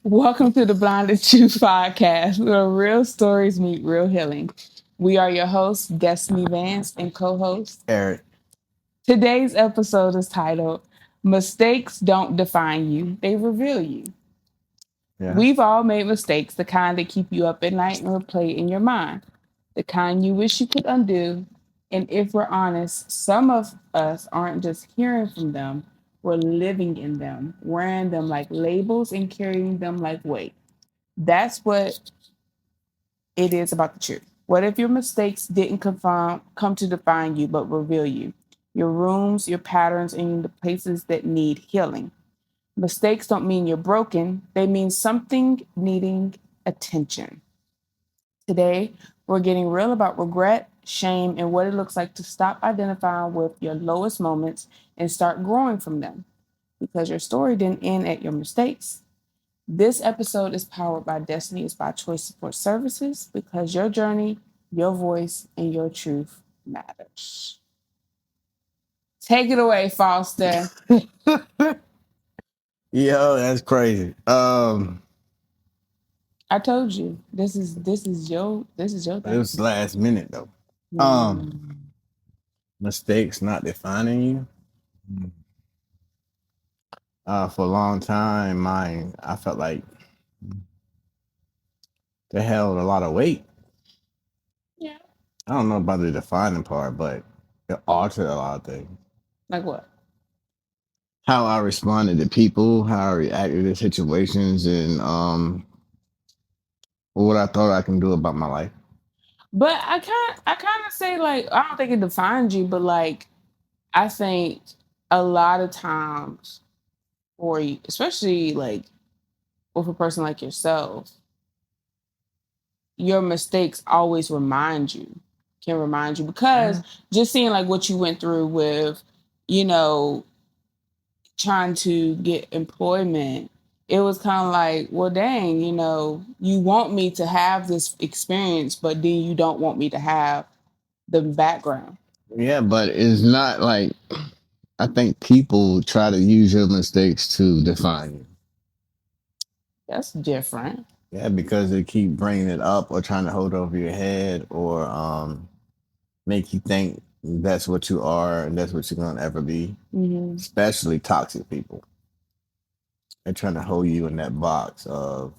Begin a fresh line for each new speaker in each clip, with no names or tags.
Welcome to the Blinded Truth podcast, where real stories meet real healing. We are your hosts, Destinnee Vance and co-host.
Eric.
Today's episode is titled "Mistakes Don't Define You; They Reveal You."
Yeah.
We've all made mistakes, the kind that keep you up at night and replay in your mind, the kind you wish you could undo. And if we're honest, some of us aren't just hearing from them; we're living in them, wearing them like labels, and carrying them like weight. That's what it is about the truth. What if your mistakes didn't come to define you, but reveal you? Your rooms, your patterns, and the places that need healing. Mistakes don't mean you're broken, they mean something needing attention. Today, we're getting real about regret, shame, and what it looks like to stop identifying with your lowest moments and start growing from them. Because your story didn't end at your mistakes. This episode is powered by Destiny is by Choice Support Services because your journey, your voice, and your truth matters. Take it away, Foster.
Yo, that's crazy.
I told you this is your
It
thing.
was last minute though. Um,
Mm.
Mistakes not defining you. For a long time, mine I felt like they held a lot of weight.
Yeah.
I don't know about the defining part, but it altered a lot of things.
Like what?
How I responded to people, how I reacted to situations, and what I thought I can do about my life.
But I kind of say like I don't think it defines you, but like I think a lot of times for you, especially like with a person like yourself, your mistakes always can remind you because just seeing like what you went through with, you know, trying to get employment, it was kind of like, well, dang, you want me to have this experience, but then you don't want me to have the background.
Yeah, but it's not like I think people try to use your mistakes to define you.
That's different.
Yeah, because they keep bringing it up or trying to hold over your head or make you think that's what you are and that's what you're gonna ever be.
Hmm.
Especially toxic people. They're trying to hold you in that box of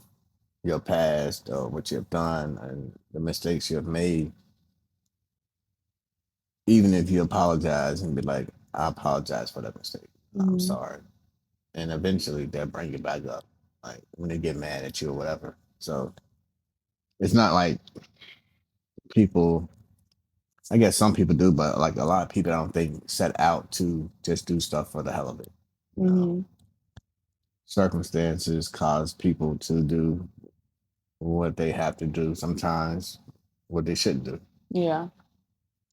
your past or what you've done and the mistakes you've made. Even if you apologize and be like, I apologize for that mistake. I'm
Hmm.
sorry. And eventually they'll bring you back up. Like when they get mad at you or whatever. So it's not like people, I guess some people do, but like a lot of people I don't think set out to just do stuff for the hell of it. You know,
Hmm.
circumstances cause people to do what they have to do, sometimes what they shouldn't do.
Yeah.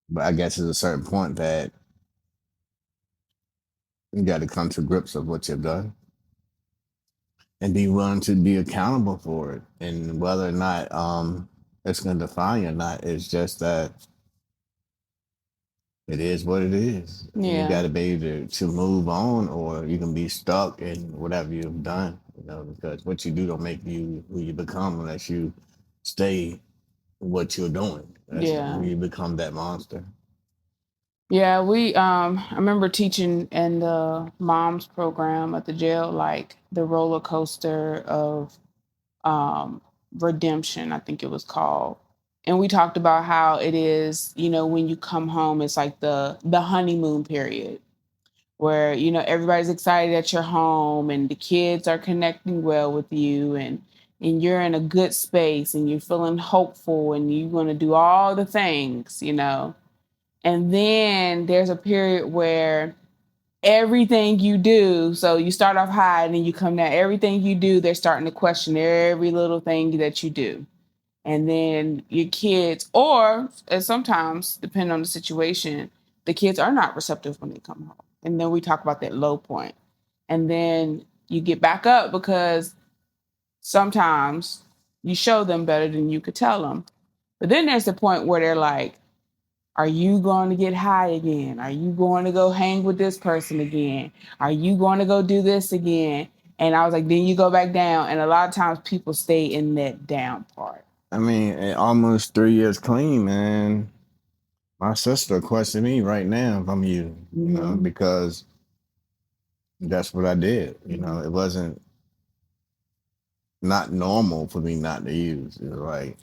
But I guess there's a certain point that you got to come to grips of what you've done and be willing to be accountable for it. And whether or not it's going to define you or not, it's just that it is what it is. And you got
Yeah.
to be able to move on, or you can be stuck in whatever you've done, because what you do don't make you who you become unless you stay what you're doing. That's
Yeah.
when you become that monster.
Yeah, we I remember teaching in the moms program at the jail, like the roller coaster of um redemption, I think it was called. And we talked about how it is, when you come home, it's like the honeymoon period where, everybody's excited that you're home and the kids are connecting well with you and you're in a good space and you're feeling hopeful and you're going to do all the things. And then there's a period where everything you do, so you start off high and then you come down, everything you do, they're starting to question every little thing that you do. And then your kids, or and sometimes, depending on the situation, the kids are not receptive when they come home. And then we talk about that low point. And then you get back up because sometimes you show them better than you could tell them. But then there's the point where they're like, are you going to get high again? Are you going to go hang with this person again? Are you going to go do this again? And I was like, then you go back down. And a lot of times people stay in that down part.
I mean, almost 3 years clean, man. My sister questioned me right now if I'm using,
Mm-hmm.
because that's what I did.
Mm-hmm.
It wasn't not normal for me not to use. It was like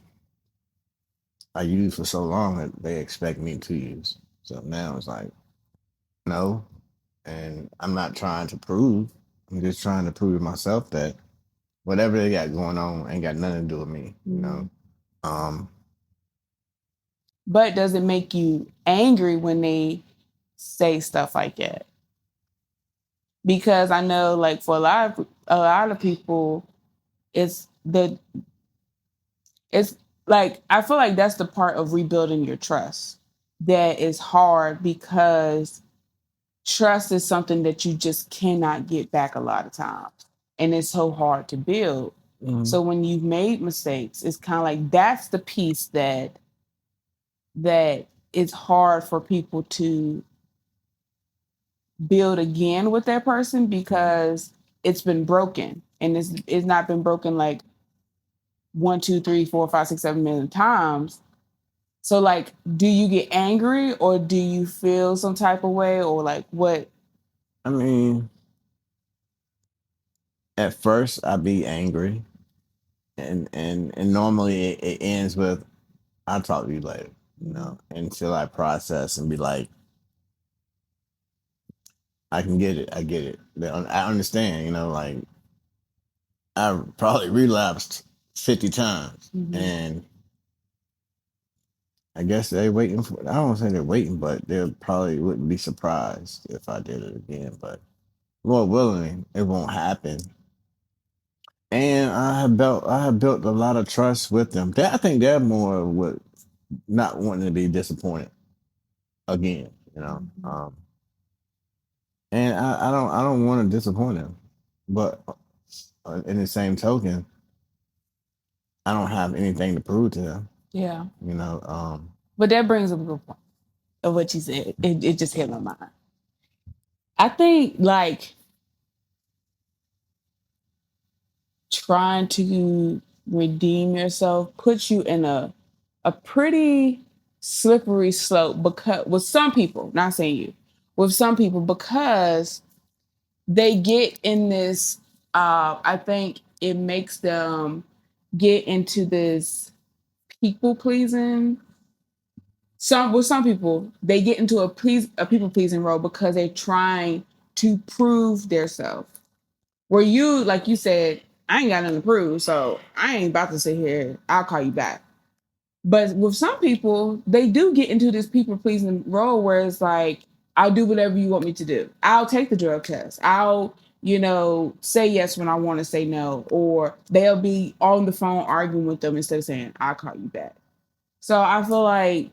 I used for so long that they expect me to use. So now it's like, no. And I'm not trying to prove. I'm just trying to prove to myself that whatever they got going on ain't got nothing to do with me.
Mm-hmm.
Um,
But does it make you angry when they say stuff like that? Because I know, like for a lot of people, it's the it's like I feel like that's the part of rebuilding your trust that is hard because trust is something that you just cannot get back a lot of times, and it's so hard to build.
mhm.
So when you've made mistakes, it's kind of like that's the piece that it's hard for people to build again with that person because it's been broken and it's not been broken like one, two, three, four, five, six, 7 million times. So like, do you get angry or do you feel some type of way or like what?
I mean, at first I'd be angry, and normally it ends with I'll talk to you later, until I process and be like, I can get it, I get it, I understand, like I probably relapsed 50 times,
Mm-hmm.
and I guess they waiting for. I don't say they're waiting, but they probably wouldn't be surprised if I did it again. But Lord willing, it won't happen. And I have built a lot of trust with them. I think they're more with not wanting to be disappointed again.
Mm-hmm.
And I don't want to disappoint them, but in the same token, I don't have anything to prove to them.
Yeah.
You know,
But that brings up a good point of what you said. It just hit my mind. I think like trying to redeem yourself puts you in a pretty slippery slope because with some people, not saying you, with some people because they get in this I think it makes them get into this people pleasing. Some people they get into a people pleasing role because they're trying to prove their self. Where you, like you said, I ain't got nothing to prove, so I ain't about to sit here. I'll call you back. But with some people, they do get into this people pleasing role where it's like, I'll do whatever you want me to do. I'll take the drug test. I'll, say yes when I want to say no. Or they'll be on the phone arguing with them instead of saying, I'll call you back. So I feel like,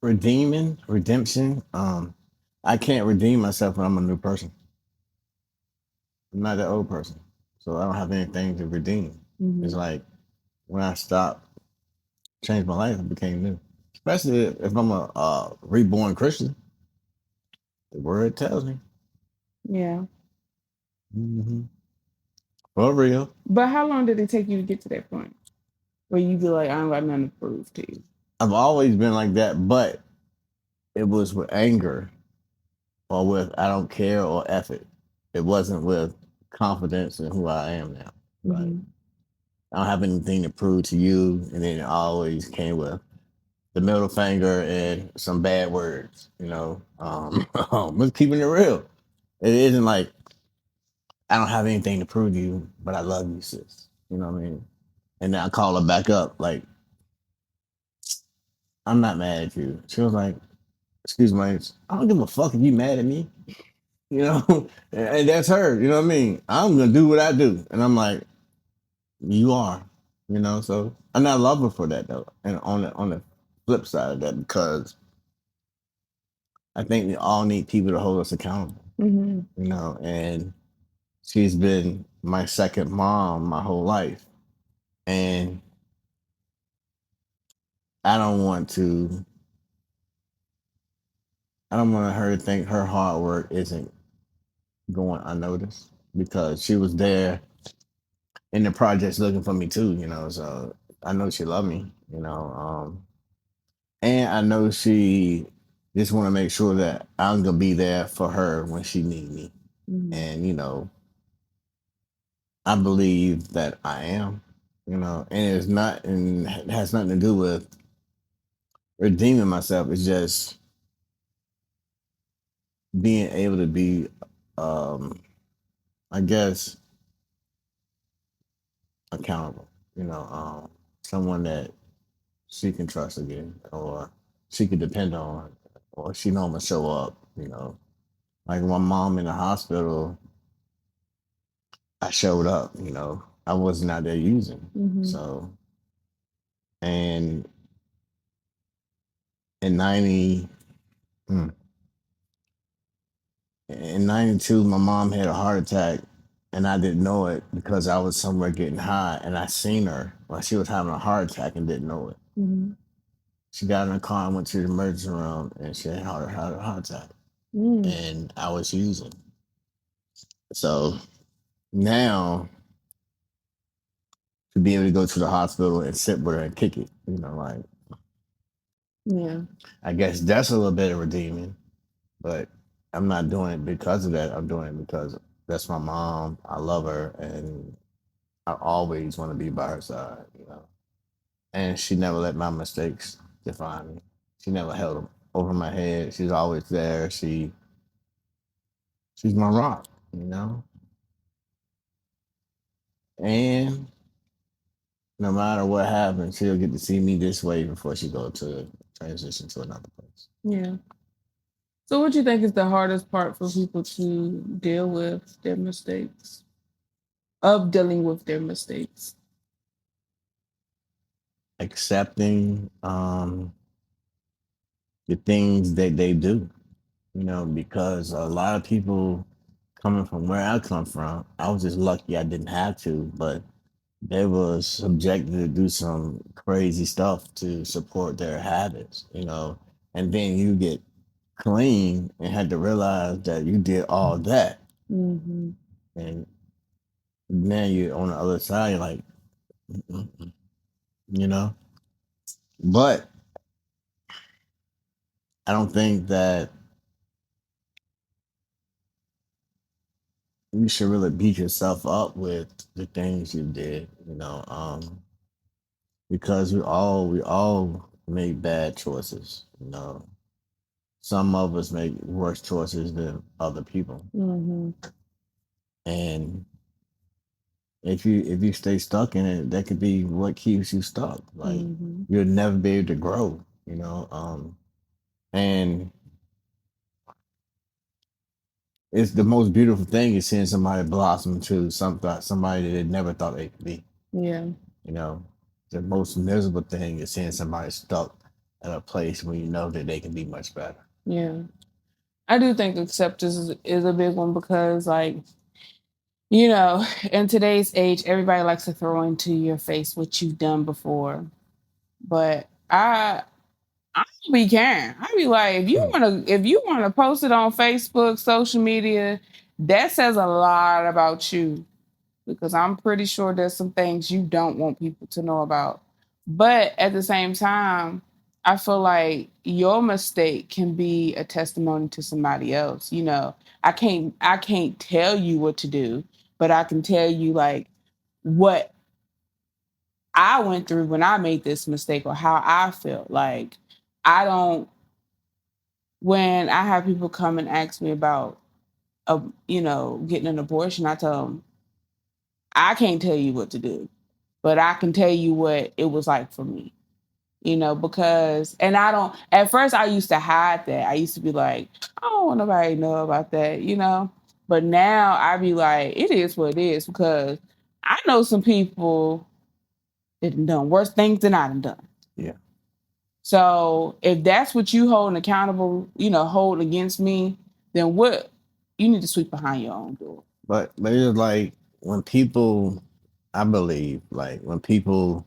redemption. I can't redeem myself when I'm a new person. I'm not that old person, so I don't have anything to redeem. It's
mhm,
like when I stopped, changed my life, I became new. Especially if I'm a reborn Christian, the word tells me.
yeah.
Hmm. For real.
But how long did it take you to get to that point where you be like, I don't got nothing to prove to you?
I've always been like that, but it was with anger or with I don't care or effort. It wasn't with confidence in who I am now. Like
Hmm.
I don't have anything to prove to you, and then it always came with the middle finger and some bad words. We're keeping it real. It isn't like I don't have anything to prove to you, but I love you, sis. You know what I mean? And then I call her back up, like, I'm not mad at you. She was like, excuse me, I don't give a fuck if you mad at me. And that's her. You know what I mean? I'm gonna do what I do, and I'm like, you are. So I'm not love her for that though. And on the flip side of that, because I think we all need people to hold us accountable.
Hmm.
And she's been my second mom my whole life, and I don't want to. I don't want her to think her hard work isn't. going unnoticed because she was there in the projects looking for me too, So I know she loved me, and I know she just want to make sure that I'm gonna be there for her when she need me,
Mhm.
and I believe that I am, and it's not, and it has nothing to do with redeeming myself. It's just being able to be, um, I guess, accountable. Someone that she can trust again, or she can depend on, or she know I'm gonna show up. Like my mom in the hospital, I showed up. I wasn't out there using.
Mhm.
So, and in 90, hmm, in 92, my mom had a heart attack, and I didn't know it because I was somewhere getting high, and I seen her while she was having a heart attack and didn't know it.
Mhm.
She got in the car and went to the emergency room, and she had a heart attack,
Mm.
and I was using. So now to be able to go to the hospital and sit with her and kick it, like
Yeah.
I guess that's a little bit of redeeming, but I'm not doing it because of that. I'm doing it because that's my mom. I love her, and I always want to be by her side. And she never let my mistakes define me. She never held them over my head. She's always there. She's my rock. And no matter what happens, she'll get to see me this way before she go to transition to another place.
Yeah. So, what do you think is the hardest part for people to deal with their mistakes? Of dealing with their mistakes.
Accepting the things that they do, because a lot of people coming from where I come from, I was just lucky I didn't have to, but they were subjected to do some crazy stuff to support their habits. And then you get clean and had to realize that you did all that.
Mm-hmm.
And now you're on the other side, you're like, "Mm-mm," you know? But I don't think that you should really beat yourself up with the things you did, because we all make bad choices. Some of us make worse choices than other people.
Mm-hmm.
And if you stay stuck in it, that could be what keeps you stuck. Like
Mm-hmm.
you'll never be able to grow. And it's the most beautiful thing is seeing somebody blossom to somebody that they never thought they could be.
Yeah.
You know, the most miserable thing is seeing somebody stuck at a place where you know that they can be much better.
Yeah. I do think acceptance is a big one because, like, you know, in today's age, everybody likes to throw into your face what you've done before. But I be caring. I be like,
Hmm.
if you wanna post it on Facebook, social media, that says a lot about you. Because I'm pretty sure there's some things you don't want people to know about. But at the same time, I feel like your mistake can be a testimony to somebody else. I can't tell you what to do, but I can tell you like what I went through when I made this mistake or how I felt. Like I don't when I have people come and ask me about getting an abortion, I tell them I can't tell you what to do, but I can tell you what it was like for me, because, and I don't, at first I used to hide that. I used to be like, I don't want nobody to know about that. But now I be like, it is what it is because I know some people that done worse things than I done done.
Yeah.
So if that's what you holding accountable, hold against me, then what? You need to sweep behind your own door.
But it's like when people, I believe, like when people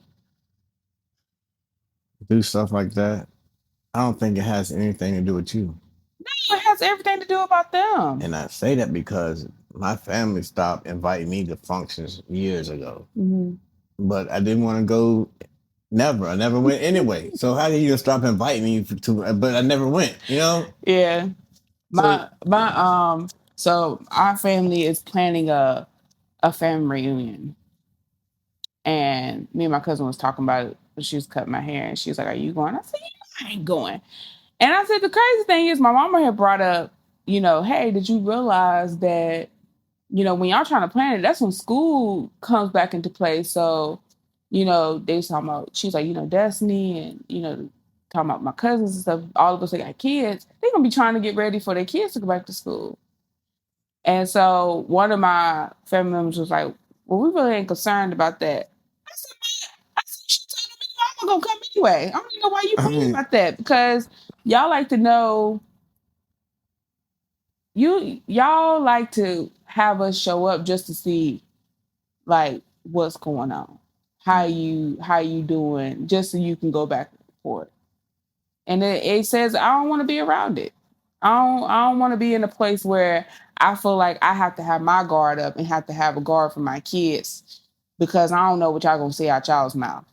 do stuff like that, I don't think it has anything to do with you.
No, it has has everything to do about them.
And I say that because my family stopped inviting me to functions years ago.
Mm-hmm.
But I didn't want to go. Never. I never went anyway. So how can you stop inviting me to? But I never went. You know.
Yeah.
So
My so our family is planning a family reunion. And me and my cousin was talking about it when she was cutting my hair, and she was like, "Are you going?" I said, "Yeah, I ain't going." And I said, the crazy thing is, my mama had brought up, hey, did you realize that, when y'all trying to plan it, that's when school comes back into play. So, they was talking about, she's like, Destiny and, talking about my cousins and stuff, all of us that got kids, they're going to be trying to get ready for their kids to go back to school. And so one of my family members was like, well, we really ain't concerned about that. I said, I said, she told me I'm gonna come anyway. I don't even know why you
I
praying
mean,
about that, because y'all like to know y'all like to have us show up just to see like what's going on, how you doing, just so you can go back for it. And it says I don't want to be around it. I don't want to be in a place where I feel like I have to have my guard up and have to have a guard for my kids, because I don't know what y'all gonna say out y'all's mouth.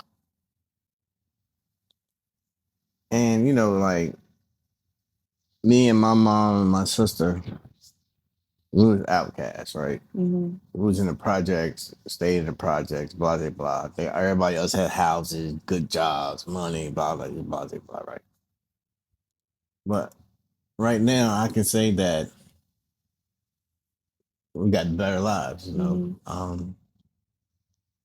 and like me and my mom and my sister, we was outcasts, right?
Mm-hmm.
We was in the projects, stayed in the projects, blah blah blah. Everybody else had houses, good jobs, money, blah blah blah blah blah, right? But right now, I can say that we got better lives,
Mm-hmm.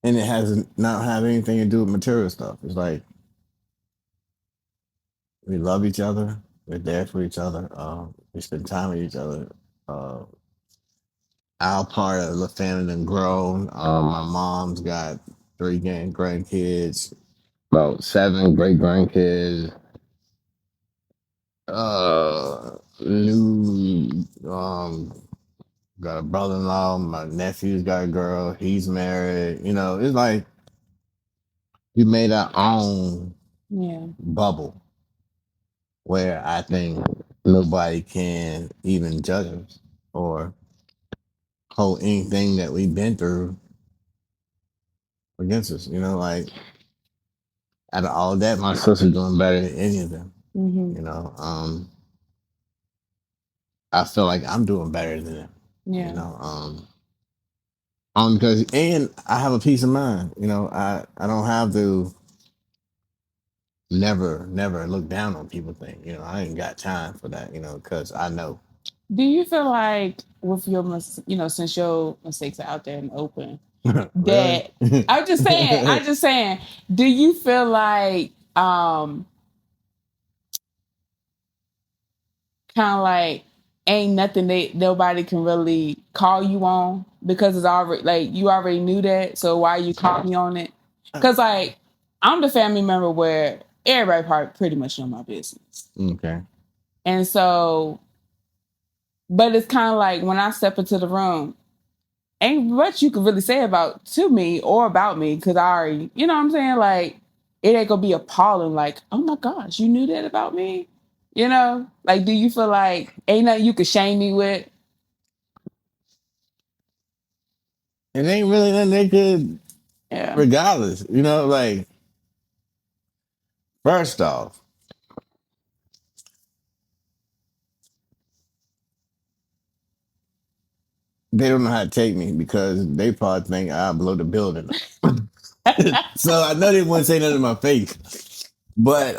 and it has not have anything to do with material stuff. It's like we love each other, we're there for each other, we spend time with each other. Uh, our part of the family done grown. My mom's got three grandkids, about seven great grandkids. New got a brother in law. My nephew's got a girl. He's married. It's like we made our own
Yeah.
bubble where I think nobody can even judge us or hold anything that we've been through against us. Like out of all of that, my sister's doing better than any of them.
Mm-hmm.
You know, I feel like I'm doing better than them. You
Yeah.
know, because and I have a peace of mind. I don't have to never look down on people. I ain't got time for that. Because I know.
Do you feel like with your since your mistakes are out there and open,
Really.
that I'm just saying, do you feel like kind of like ain't nothing that nobody can really call you on, because it's already like you already knew that, so why you call me on it? Because like I'm the family member where everybody probably pretty much know my business.
Okay.
And so, but it's kind of like when I step into the room, ain't much you can really say about to me or about me, because I already, you know what I'm saying? Like, it ain't gonna be appalling, like, oh my gosh, you knew that about me? Like, do you feel like ain't nothing you could shame me with?
It ain't really nothing they could,
Yeah.
regardless. Like first off, they don't know how to take me because they probably think I blow the building up. So I know they wouldn't say nothing in my face. But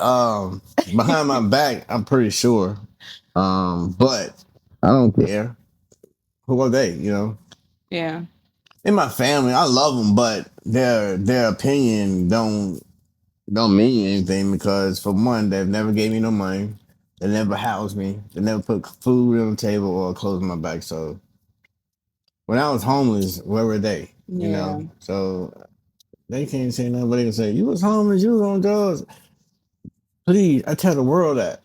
behind my back, I'm pretty sure. But I don't care. Who are they?
Yeah.
In my family, I love them, but their opinion don't mean anything because for one, they've never gave me no money. They never housed me. They never put food on the table or clothes on my back. So when I was homeless, where were they?
Yeah.
So they can't say nothing, but they can say you was homeless, you was on drugs. Please, I tell the world that.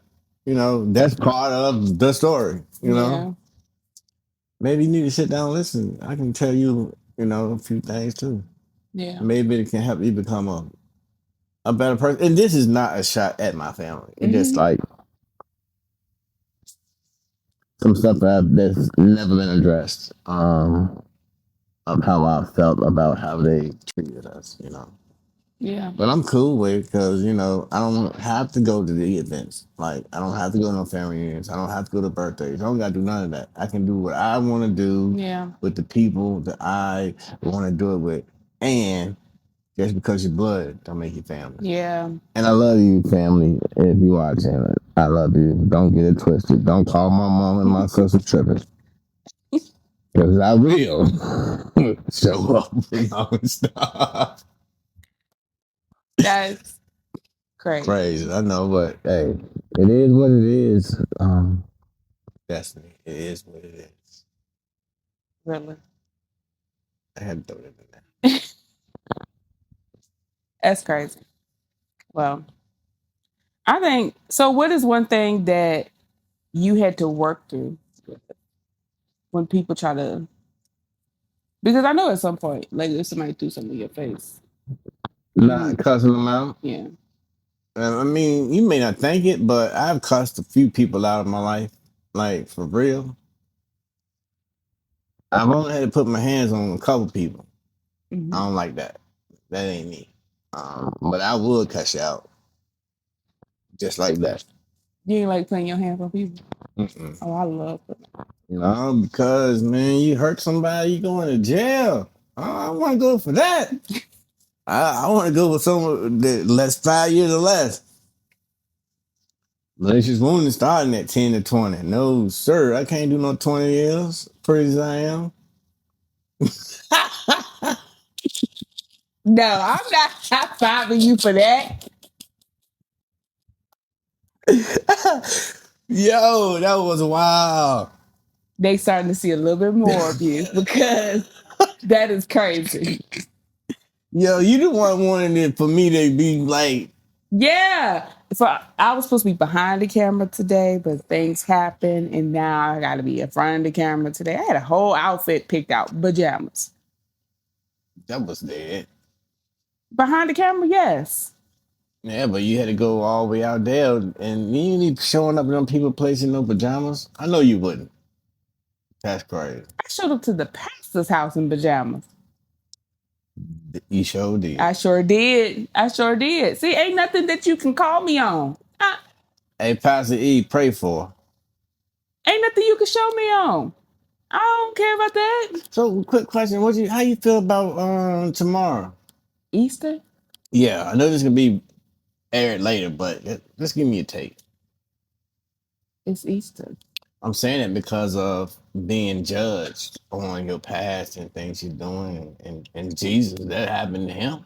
That's part of the story.
Yeah.
Maybe you need to sit down and listen. I can tell you, a few things too.
Yeah.
Maybe it can help you become a better person. And this is not a shot at my family. It's just
Mm-hmm.
like some stuff that's never been addressed. Of how I felt about how they treated us, you know.
Yeah.
But I'm cool with it because, you know, I don't have to go to the events. Like, I don't have to go to no family reunions. I don't have to go to birthdays. I don't got to do none of that. I can do what I want to do
Yeah.
with the people that I want to do it with. And just because you're blood don't make you family.
Yeah.
And I love you, family. If you watching it, I love you. Don't get it twisted. Don't call my mom and my sister tripping. Because I will show up and all this stuff.
That's crazy.
Crazy, I know, but hey, it is what it is. Destiny, it is what it is.
Really.
I had to throw that in there.
That's crazy. Well, I think so. What is one thing that you had to work through when people try to? Because I know at some point, like if somebody threw something in your face,
Not cussing them out.
yeah.
I mean, you may not think it, but I've cussed a few people out of my life, like for real. I've only had to put my hands on a couple people. I
Mm-hmm.
don't like that. That ain't me. But I would cuss you out just like that.
You ain't like putting your hands on people.
Mm-mm.
Oh, I love it.
You know, because man, you hurt somebody, you going to jail. I don't want to go for that. I want to go with someone that less 5 years or less. Malicious wounding starting at 10 to 20. No, sir, I can't do no 20 years. Pretty as I am.
No, I'm not high-fiving you for that.
Yo, that was wild.
They starting to see a little bit more of you because that is crazy.
Yo, you the one wanting it for me to be like,
Yeah. So I was supposed to be behind the camera today, but things happened, and now I got to be in front of the camera today. I had a whole outfit picked out, pajamas.
that was dead.
Behind the camera, yes.
Yeah, but you had to go all the way out there and you ain't even showing up in them people placing no pajamas. I know you wouldn't. That's crazy.
I showed up to the pastor's house in pajamas.
You sure did.
I sure did. I sure did. See, ain't nothing that you can call me on.
Hey, Pastor E, pray for.
Ain't nothing you can show me on. I don't care about that.
So, quick question: how you feel about tomorrow?
Easter?
Yeah, I know this gonna be aired later, but just give me a take.
It's Easter.
I'm saying it because of being judged on your past and things you're doing, and Jesus, that happened to him.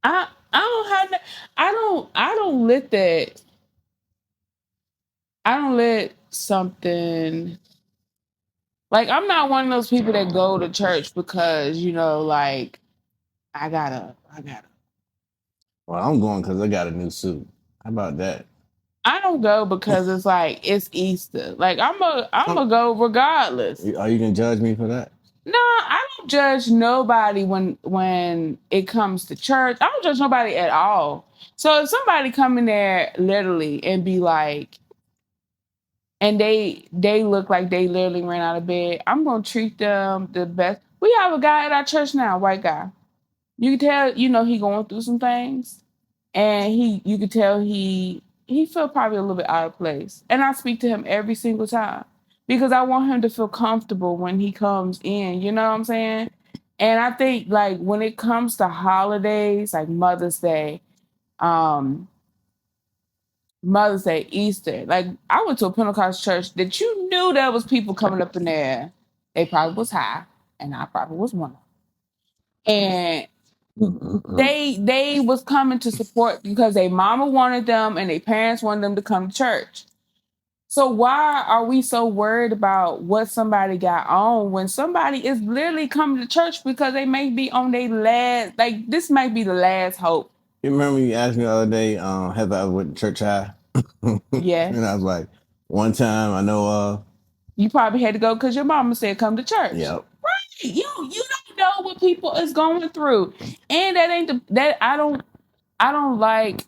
I don't have that. I don't let that. I don't let something like I'm not one of those people that go to church because like I gotta.
Well, I'm going because I got a new suit. How about that?
I don't go because it's like it's Easter. Like I'm a go regardless.
Are you gonna judge me for that?
No, I don't judge nobody when it comes to church. I don't judge nobody at all. So if somebody come in there literally and be like, and they look like they literally ran out of bed, I'm gonna treat them the best. We have a guy at our church now, white guy. You can tell, he going through some things, and you can tell he feel probably a little bit out of place. And I speak to him every single time because I want him to feel comfortable when he comes in. You know what I'm saying? And I think like when it comes to holidays like um, Mother's Day, Easter, like I went to a Pentecost church that you knew there was people coming up in there. They probably was high, and I probably was one of them. And they was coming to support because their mama wanted them and their parents wanted them to come to church. So why are we so worried about what somebody got on when somebody is literally coming to church because they may be on their last, like this might be the last hope.
You remember you asked me the other day, have I ever went to church high?
Yes.
And I was like, one time I know
You probably had to go because your mama said come to church.
yep.
Right. You don't know what people is going through. And that ain't that I don't like.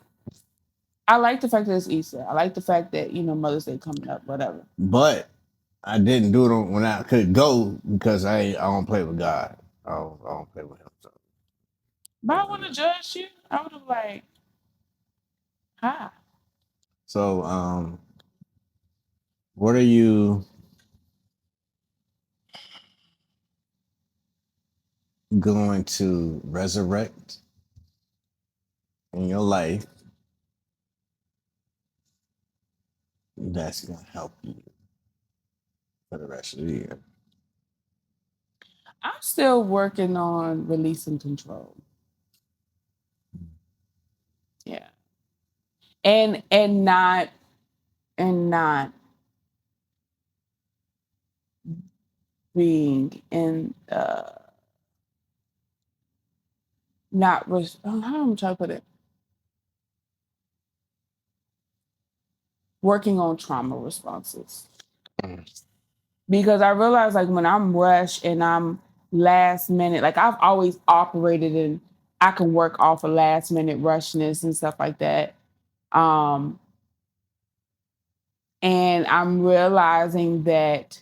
I like the fact that it's Easter. I like the fact that Mother's Day coming up, whatever.
But I didn't do it when I could go because I don't play with God. I don't play with him. So
But
you
I
know,
wouldn't have judged you. I would have like, hi.
so what are you going to resurrect in your life that's gonna help you for the rest of the year?
I'm still working on releasing control. Yeah. And not being in how am I trying to put it? Working on trauma responses.
Mm.
Because I realize like when I'm rushed and I'm last minute, like I've always operated in I can work off of last minute rushness and stuff like that. Um and I'm realizing that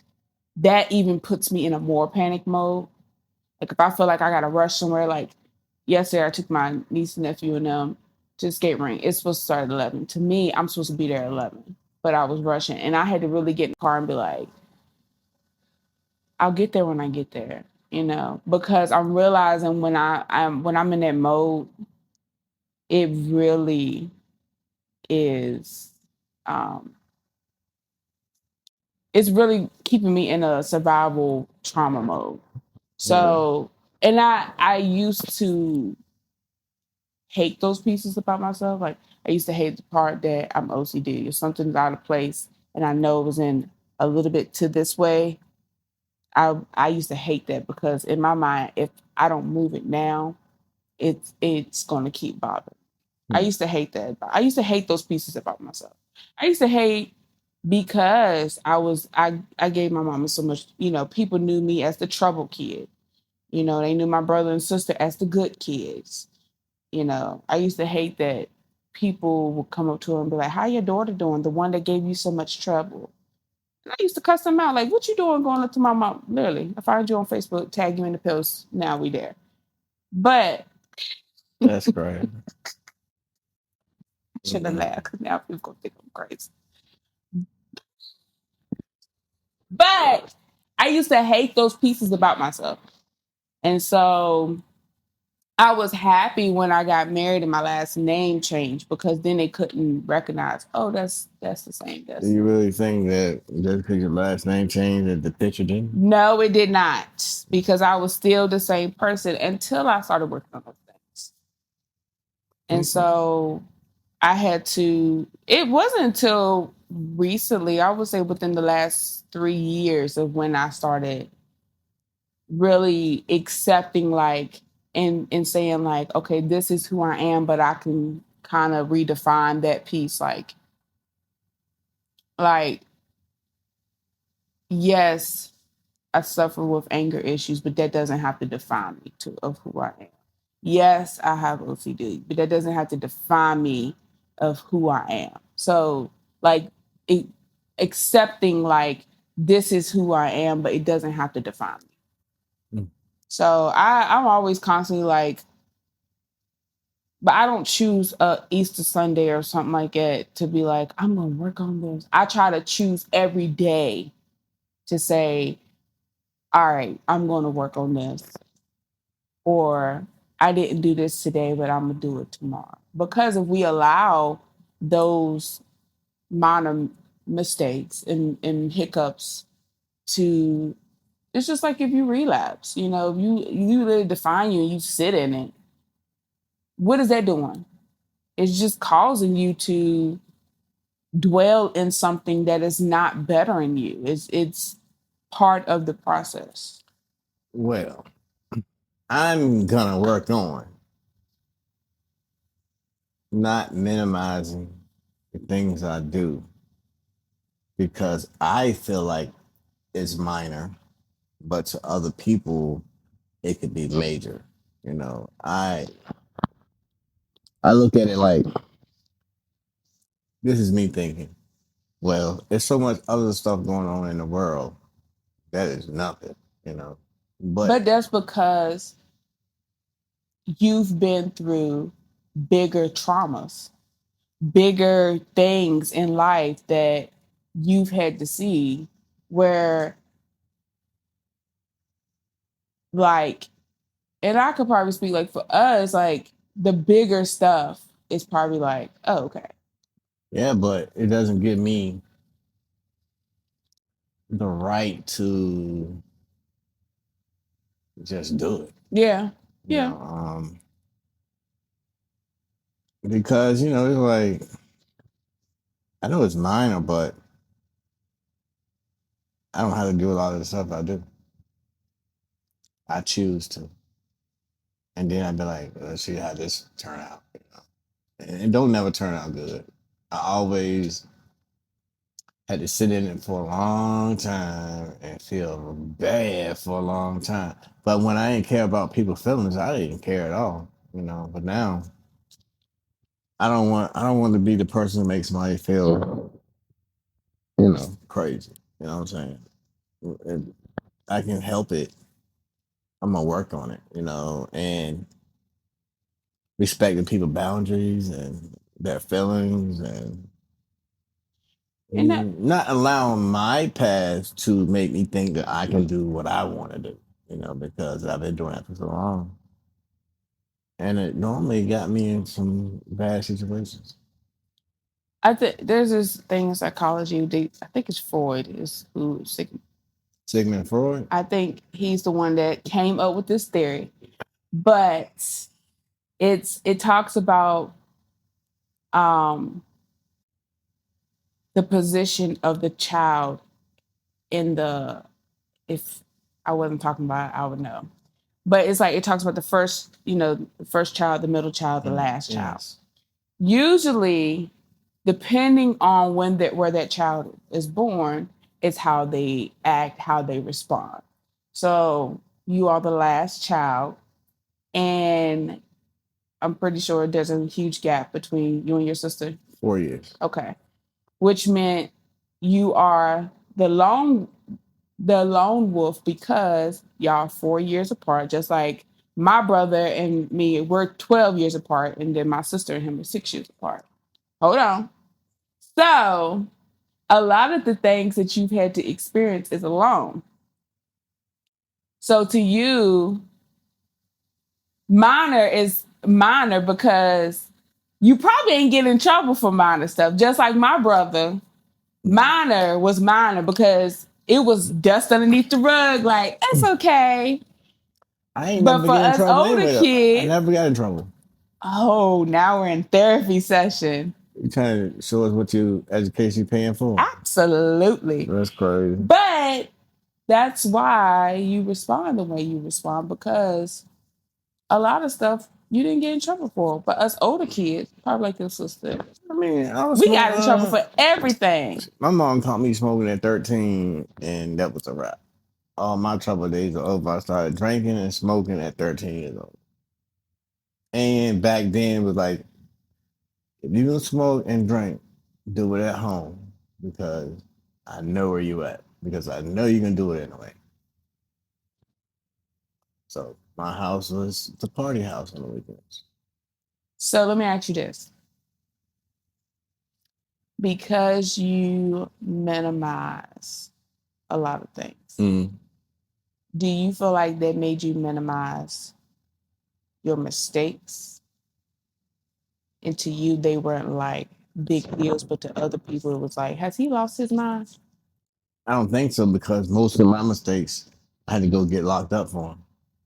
that even puts me in a more panic mode. Like if I feel like I gotta rush somewhere, like yesterday I took my niece and nephew and them to skate ring. It's supposed to start at 11. To me, I'm supposed to be there at 11, but I was rushing, and I had to really get in the car and be like, I'll get there when I get there, because I'm realizing when I'm in that mode, it really is, um, it's really keeping me in a survival trauma mode.
Yeah.
So, and I used to hate those pieces about myself. Like I used to hate the part that I'm OCD. If something's out of place and I know it was in a little bit to this way, I used to hate that because in my mind, if I don't move it now, it's gonna keep bothering. I
Hmm.
used to hate that. I used to hate those pieces about myself. I used to hate because I gave my mama so much, people knew me as the trouble kid. They knew my brother and sister as the good kids. I used to hate that people would come up to her and be like, "How your daughter doing? The one that gave you so much trouble." And I used to cuss them out, like, "What you doing going up to my mom?" Literally, I find you on Facebook, tag you in the post. Now we there. But I
That's crazy.
should have
Mm-mm.
laughed because now people gonna think I'm crazy. But I used to hate those pieces about myself, and so I was happy when I got married and my last name changed because then they couldn't recognize, oh, that's the same
Do you
Destiny.
really think that just because your last name changed that the picture didn't?
No, it did not, because I was still the same person until I started working on those things. And
Okay.
so I had to, it wasn't until recently, I would say within the last 3 years of when I started really accepting like and saying like, okay, this is who I am, but I can kind of redefine that piece. Like, yes, I suffer with anger issues, but that doesn't have to define me of who I am. Yes, I have OCD, but that doesn't have to define me of who I am. So, like, it, accepting like this is who I am, but it doesn't have to define me.
Mm.
So I'm always constantly like, but I don't choose a Easter Sunday or something like that to be like, I'm gonna work on this. I try to choose every day to say, all right, I'm gonna work on this. Or I didn't do this today, but I'm gonna do it tomorrow. Because if we allow those minor mistakes and hiccups to, it's just like if you relapse, if you really define you and you sit in it, what is that doing? It's just causing you to dwell in something that is not bettering you. It's part of the process.
Well, I'm gonna work on not minimizing the things I do because I feel like it's minor, but to other people it could be major. I look at it like this is me thinking. Well, there's so much other stuff going on in the world that is nothing, you know. But
But that's because you've been through bigger traumas, bigger things in life that you've had to see where, like, and I could probably speak like for us, like the bigger stuff is probably like, oh, okay.
yeah, but it doesn't give me the right to just do it.
Yeah.
You
Yeah.
know, because it's like I know it's minor, but I don't have to do a lot of the stuff I do. I choose to, and then I'd be like, let's see how this turn out. And it don't never turn out good. I always had to sit in it for a long time and feel bad for a long time. But when I didn't care about people's feelings, I didn't care at all. But now I don't want to be the person that makes somebody feel crazy. You know what I'm saying? If I can help it, I'm gonna work on it. And respecting people's boundaries and their feelings and
And that
not allowing my past to make me think that I can do what I want to do, because I've been doing that for so long. And it normally got me in some bad situations.
I think there's this thing in psychology. I think it's Freud is who
Sigmund Freud?
I think he's the one that came up with this theory. But it talks about um the position of the child in the, if I wasn't talking about it, I would know. But it's like it talks about the first, the first child, the middle child, the last child.
Yes.
Usually, depending on where that child is born, is how they act, how they respond. So you are the last child, and I'm pretty sure there's a huge gap between you and your sister.
4 years.
Okay. Which meant you are the lone wolf because y'all are 4 years apart, just like my brother and me, we're 12 years apart, and then my sister and him are 6 years apart. Hold on. So a lot of the things that you've had to experience is alone. So to you, minor is minor because you probably ain't getting in trouble for minor stuff. Just like my brother, minor was minor because it was dust underneath the rug. Like, it's okay.
I ain't
But
never
for
get in
us
trouble
older
anyway, though. I
kids,
never got in trouble.
oh, now we're in therapy session.
You trying to show us what you education you paying for?
Absolutely.
That's crazy.
But that's why you respond the way you respond, because a lot of stuff you didn't get in trouble for. But us older kids, probably like your sister,
I mean, I was
we got in trouble
smoking.
for everything.
My mom caught me smoking at 13, and that was a wrap. All my trouble days are over. I started drinking and smoking at 13 years old. And back then it was like, if you don't smoke and drink, do it at home because I know where you at. Because I know you can do it anyway. So my house was the party house on the weekends.
So let me ask you this. Because you minimize a lot of things, do you feel like that made you minimize your mistakes? And to you, they weren't like big deals, but to other people, it was like, has he lost his mind?
I don't think so because most of my mistakes I had to go get locked up for them.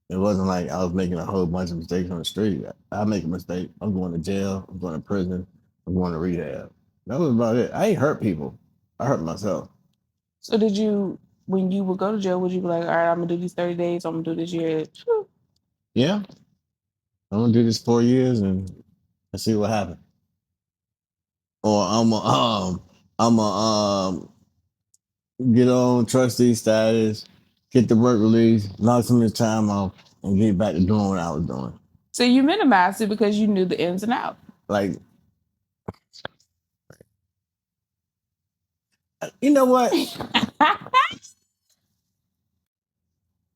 It wasn't like I was making a whole bunch of mistakes on the street. I make a mistake, I'm going to jail, I'm going to prison, I'm going to rehab. That was about it. I ain't hurt people. I hurt myself.
So did you, when you would go to jail, would you be like, all right, I'm gonna do these 30 days, I'm gonna do this year?
Yeah. I'm gonna do this 4 years and let's see what happens. Or I'm a get on trustee status, get the work release, knock some of this time off, and get back to doing what I was doing.
So you minimized it because you knew the ins and outs.
Like You know what?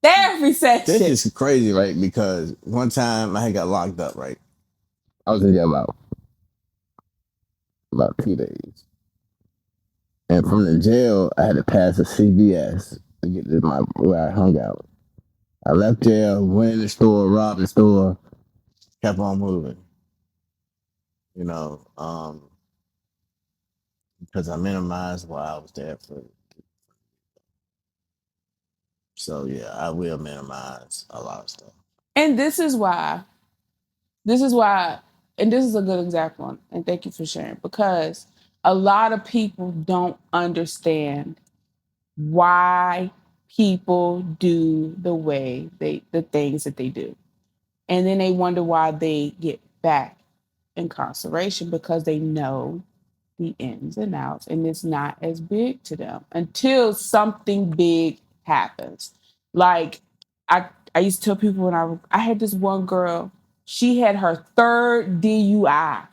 Therapy
This
session.
is crazy, right? Because one time I had got locked up, right? I was in jail about 2 days. And from the jail, I had to pass a CVS to get to my where I hung out. I left jail, went in the store, robbed the store, kept on moving. You know, because I minimized while I was there for. So yeah, I will minimize a lot of stuff.
And this is why, and this is a good example, and thank you for sharing, because a lot of people don't understand why people do the things that they do. And then they wonder why they get back incarceration because they know the ins and outs and it's not as big to them until something big happens. Like I used to tell people when I had this one girl, she had her third DUI,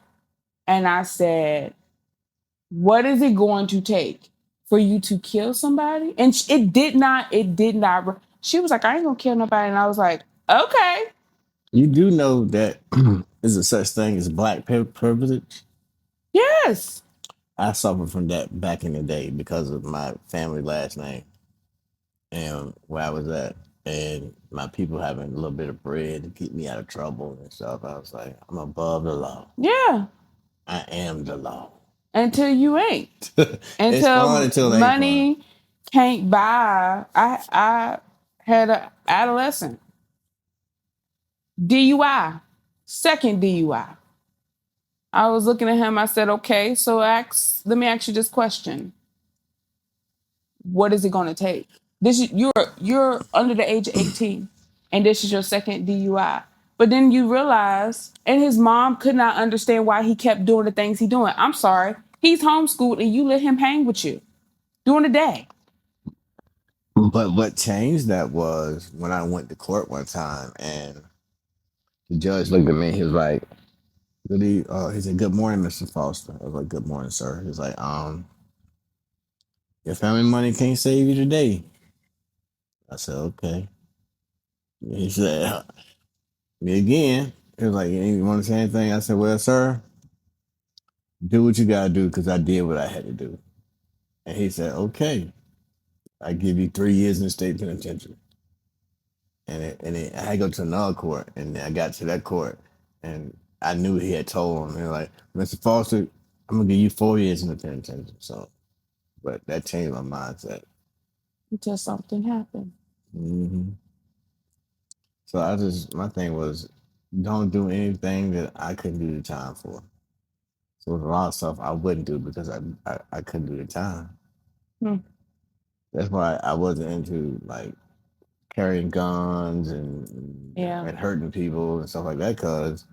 and I said, "What is it going to take for you to kill somebody?" And it did not. She was like, "I ain't gonna kill nobody," and I was like, "Okay,
You do know that there's a such thing as black privilege.
yes,
I suffered from that back in the day because of my family last name and where I was at, and my people having a little bit of bread to keep me out of trouble and stuff. I was like, I'm above the law.
yeah."
I am the law.
Until you ain't.
It's fun
Until
until it ain't fun.
money can't buy. I had an adolescent DUI, second DUI. I was looking at him. I said, "Okay, so let me ask you this question: what is it going to take? You're under the age of 18, and this is your second DUI." But then you realize, and his mom could not understand why he kept doing the things he doing. I'm sorry, he's homeschooled, and you let him hang with you during the day.
But what changed that was when I went to court one time and the judge looked at me. He was like, he said, "Good morning, Mr. Foster." I was like, "Good morning, sir." He was like, "Your family money can't save you today." I said, "Okay." He said, "Me again." He was like, "You want to say anything?" I said, "Well, sir, do what you gotta do because I did what I had to do." And he said, "Okay, I give you 3 years in the state penitentiary." I had to go to another court, and I got to that court, and I knew he had told him, like, "Mr. Foster, I'm gonna give you 4 years in the penitentiary." So, but that changed my mindset.
Until something happened.
Hmm. So my thing was, don't do anything that I couldn't do the time for. So there's a lot of stuff I wouldn't do because I couldn't do the time.
Hmm.
That's why I wasn't into like carrying guns
Yeah.
and hurting people and stuff like that. Because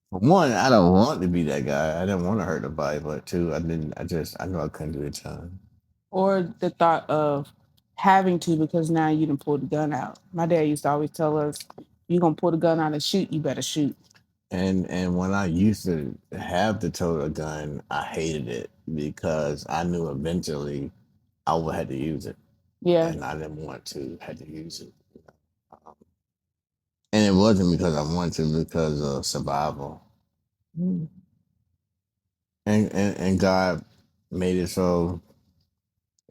for one, I don't want to be that guy. I didn't want to hurt nobody. But two, I didn't. I know I couldn't do the time.
Or the thought of having to because now you done pulled the gun out. My dad used to always tell us, "You gonna pull the gun out and shoot, you better shoot."
And when I used to have to tote a gun, I hated it because I knew eventually I would have to use it,
Yeah.
and I didn't want to have to use it. Um, and it wasn't because I wanted to, because of survival.
Mm.
And God made it so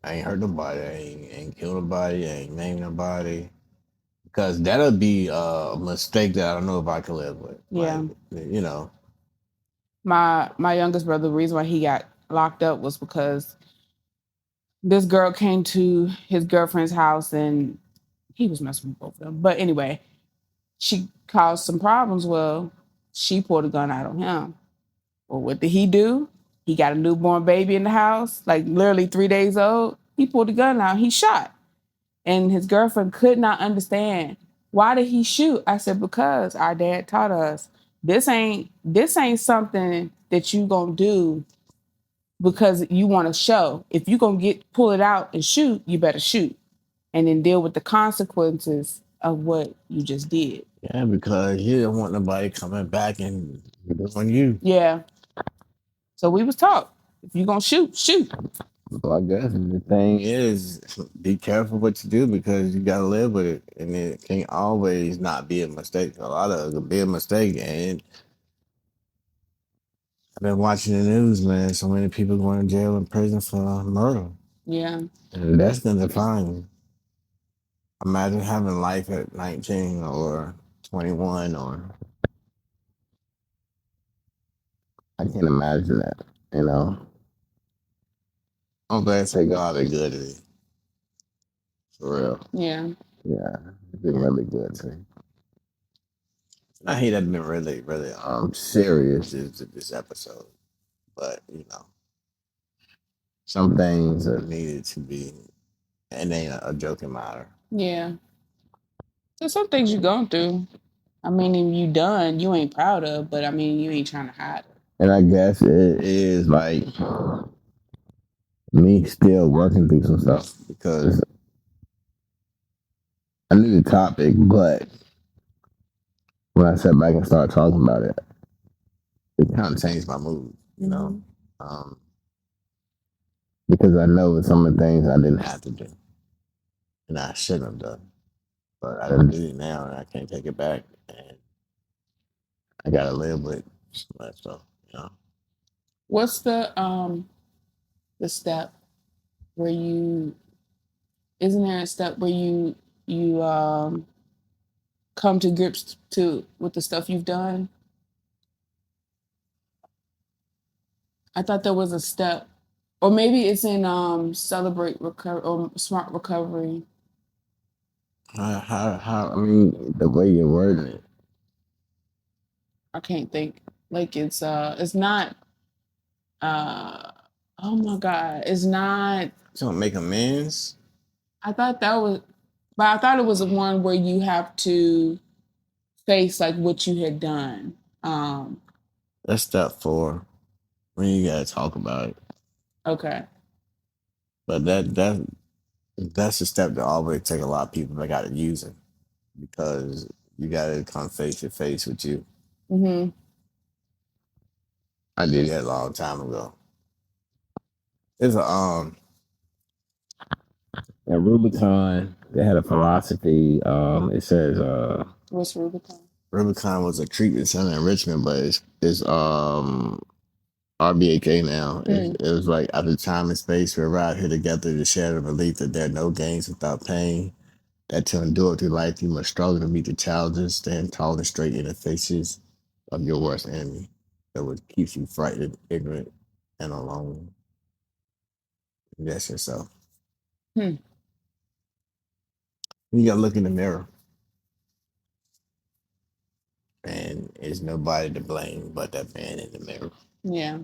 I ain't hurt nobody, I ain't killed nobody, I ain't named nobody. Because that'll be a mistake that I don't know if I can live with. Like,
Yeah.
you know,
My youngest brother, the reason why he got locked up was because this girl came to his girlfriend's house and he was messing with both of them. But anyway, she caused some problems. Well, she pulled a gun out on him. Well, what did he do? He got a newborn baby in the house, like literally 3 days old. He pulled the gun out. He shot. And his girlfriend could not understand. Why did he shoot? I said, because our dad taught us this ain't something that you gonna do because you want to show. If you gonna pull it out and shoot, you better shoot. And then deal with the consequences of what you just did.
yeah, because you don't want nobody coming back and doing you.
Yeah. So we was taught, if you gonna shoot, shoot.
So I guess the thing is, be careful what you do because you gotta live with it, and it can't always not be a mistake. A lot of it could be a mistake, and I've been watching the news, man. So many people going to jail and prison for murder,
Yeah.
and that's gonna define you. Imagine having life at 19 or 21, or I can't imagine that. You know, I'm glad to say God is good at it, for real.
Yeah.
Yeah, it's been really good to me. I hate that been really, really serious this episode, but you know, some things are needed to be, and ain't a joking matter.
Yeah. There's some things you're going through. I mean, if you done, you ain't proud of, but I mean, you ain't trying to hide it.
And I guess it is like me still working through some stuff because I knew the topic, but when I sat back and started talking about it, it kind of changed my mood, you know, um, because I know some of the things I didn't have to do and I shouldn't have done, but I done did it now and I can't take it back, and I gotta live with some of that stuff, you know.
What's the step where you isn't there a step where you come to grips to with the stuff you've done? I thought there was a step. Or maybe it's in celebrate recover or smart recovery.
I mean, the way you're wording it,
I can't think. Like it's not uh oh my god. It's not
to make amends,
I thought that was but I thought it was the one where you have to face like what you had done.
that's step four when you gotta talk about it.
Okay.
But that's a step that always take a lot of people that gotta use it because you gotta come face to face with you.
Mm-hmm.
I did that a long time ago. It's a at Rubicon they had a philosophy. It says
What's Rubicon?
Rubicon was a treatment center in Richmond, but it's RBAK now.
Mm.
It was like out of time and space, we're right here together to share the belief that there are no gains without pain. That to endure through life, you must struggle to meet the challenges, stand tall and straight in the faces of your worst enemy. That would keep you frightened, ignorant, and alone. That's yourself.
Hmm.
You gotta look in the mirror, and there's nobody to blame but that man in the mirror.
Yeah.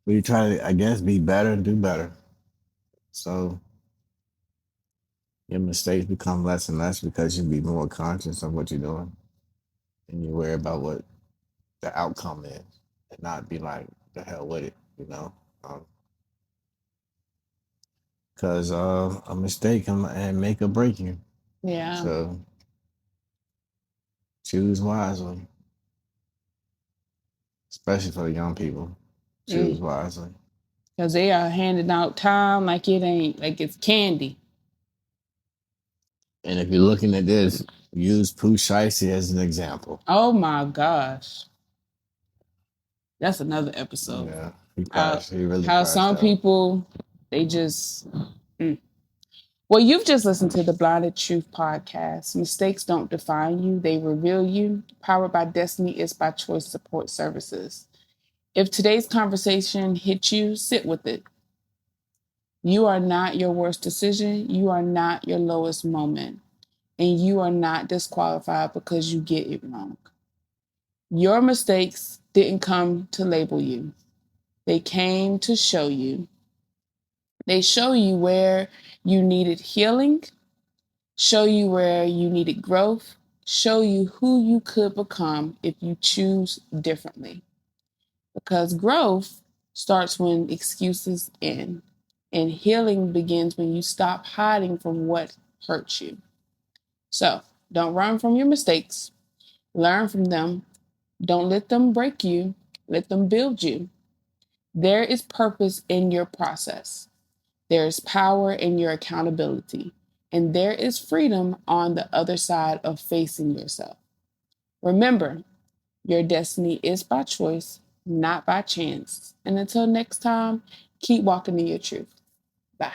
We try to, I guess, be better, do better. So your mistakes become less and less because you be more conscious of what you're doing, and you worry about what the outcome is, and not be like the hell with it, you know. Because a mistake can and make or break you.
Yeah.
So choose wisely, especially for the young people. Choose
Mm.
wisely.
Because they are handing out time like it ain't like it's candy.
And if you're looking at this, use Pooh Shiesty as an example.
Oh my gosh. That's another episode.
Yeah, he
How
crashed. He really
how
crashed
some
out.
people they just mm. Well, you've just listened to the Blinded Truth podcast. Mistakes don't define you, they reveal you. Powered by Destiny is by Choice Support Services. If today's conversation hit you, sit with it. You are not your worst decision. You are not your lowest moment. And you are not disqualified because you get it wrong. Your mistakes didn't come to label you, they came to show you. They show you where you needed healing, show you where you needed growth, show you who you could become if you choose differently. Because growth starts when excuses end, and healing begins when you stop hiding from what hurts you. So don't run from your mistakes, learn from them. Don't let them break you, let them build you. There is purpose in your process. There is power in your accountability. And there is freedom on the other side of facing yourself. Remember, your destiny is by choice, not by chance. And until next time, keep walking in your truth. Bye.